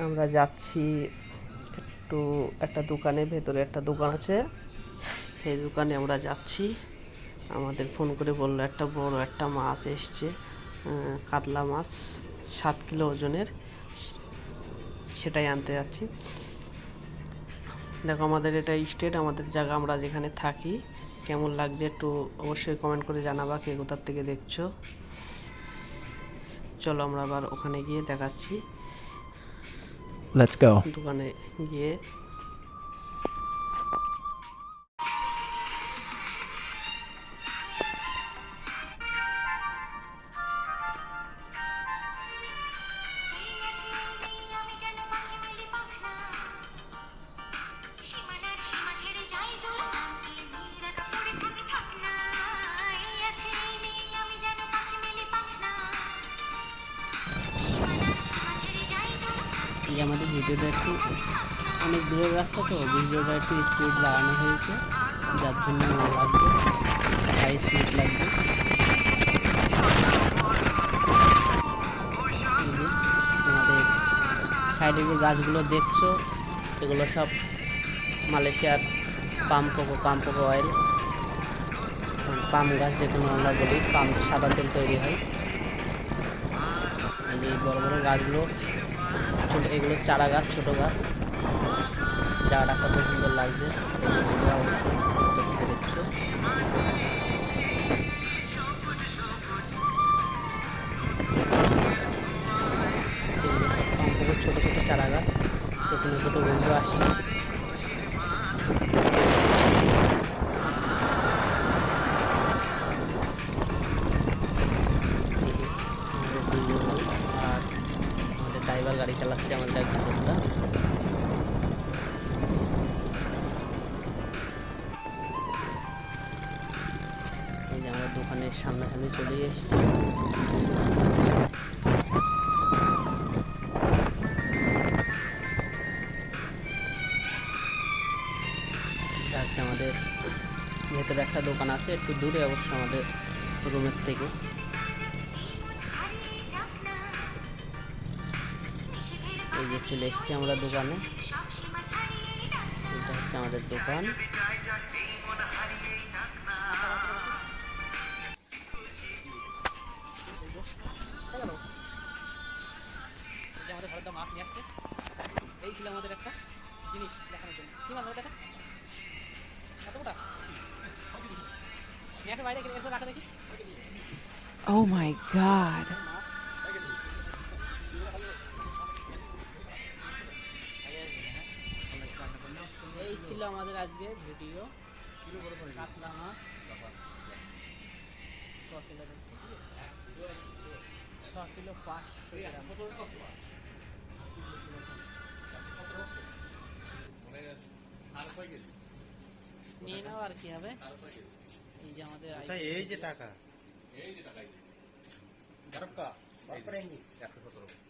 আমরা যাচ্ছি একটু একটা দোকানে, ভেতরে একটা দোকান আছে, সেই দোকানে আমরা যাচ্ছি। আমাদের ফোন করে বললো একটা বড় একটা মাছ এসছে, কাতলা মাছ 7 কিলো ওজনের, সেটাই আনতে যাচ্ছি। দেখো আমাদের এটা স্টেট, আমাদের জায়গা, আমরা যেখানে থাকি। কেমন লাগছে একটু অবশ্যই কমেন্ট করে জানাবা কে কোথার থেকে দেখছো। চলো আমরা আবার ওখানে গিয়ে দেখাচ্ছি। Let's go. দোকানে গিয়ে এই আমাদের ভিডিওটা একটু অনেক দূরের রাস্তা, তো ভিডিওটা একটু স্পিড লাগানো হয়েছে, যার জন্য লাগবে হাই স্পিড লাগবে। তোমাদের সাইডে যে গাছগুলো দেখছো, এগুলো সব মালয়েশিয়ার পাম কোকো অয়েল, পাম গাছ যেখানে আমরা বলি পাম, সাদা তেল তৈরি হয়। এই যে বড় বড় গাছগুলো ছোটো, এগুলো চারা গাছ, ছোটো গাছ। জায়গাটা কত সুন্দর লাগছে দেখছো। ছোটো ছোটো চারা গাছ, পেছনে দুটো বন্ধু আসছে। আর আমাদের ড্রাইভার গাড়ি চালাচ্ছে, আমাদের এক বন্ধুটা। এই যে আমাদের দোকানের সামনাসামনি চলে এসেছি। আমাদের ভেতরে একটা দোকান আছে, একটু দূরে অবশ্য আমাদের রুমের থেকে। এই যে চলে এসেছি আমরা দোকানে, এটা হচ্ছে আমাদের দোকান। আমাদের ঘরে মাছ নিয়ে আসছে, এই ছিল আমাদের একটা জিনিস দেখানোর জন্য। কি মাছ এটা? কতটা নিয়ে বাইরে এসে রাখা দেখি। Oh my God. এই ছিল আমাদের আজকে ভিডিও। কাতলা মাছ 6 কিলো 500 গ্রাম। নিয়ে নাও আর কি হবে। এই যে আমাদের এই যে টাকা 117